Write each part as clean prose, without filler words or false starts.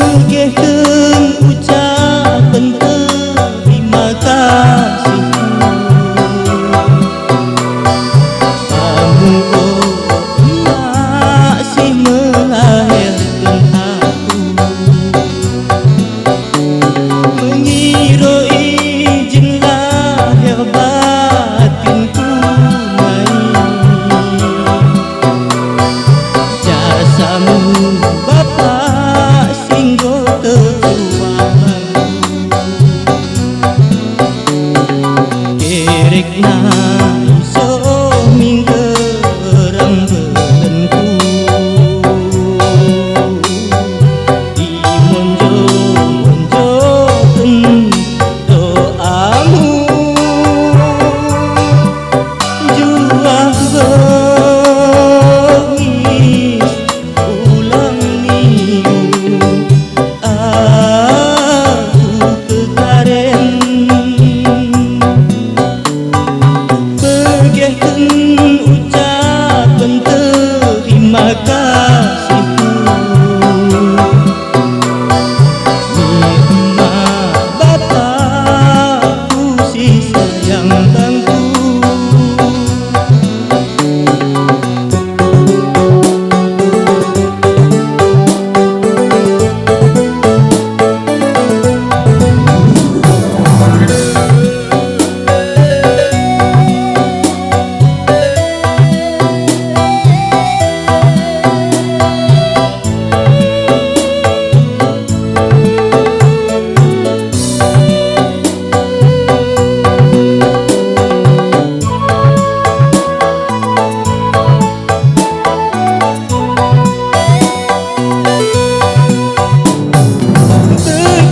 Pegihkeun ucapan terima kasih kamu masih melahirkan aku, mengira izin lahir batinku main jasamu Bapa singgo tersuaman kerek na iso minggerang belenku di monjo-monjoken doamu juah bengis ulang minggu aku kekaren pegihkeun ucapan terima kasihku ni emak bapakku si sayang bangku.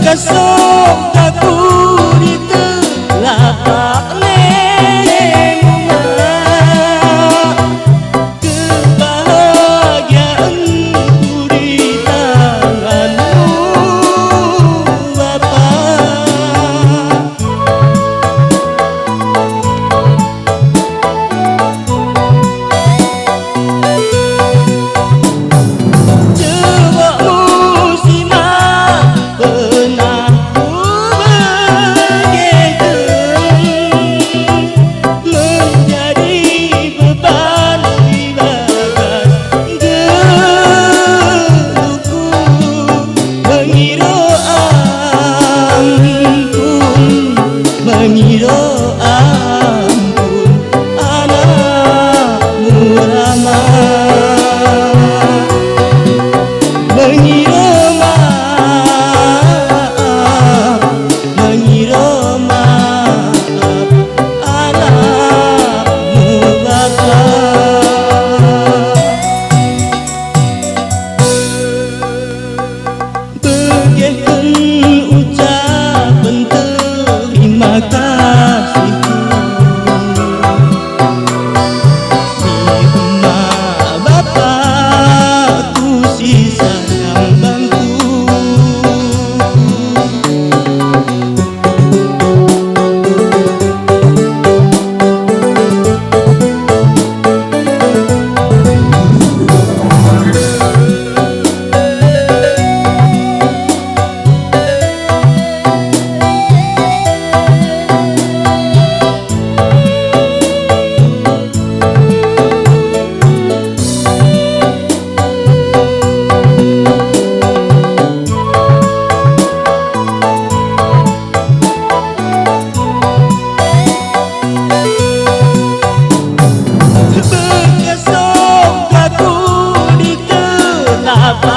Kasok aku di telapak nenekmu, kebahagiaanku di tanganmu Bapa. Coba musiman pernah ku begitukan menjadi beban di bagas geluku, mengira ampun anakmu ramah, mengira maaf anakmu Bapa. Pegihkeun ucapan terima kasihku ni emak bapakku si sayang bangku. Berkesong aku di telapak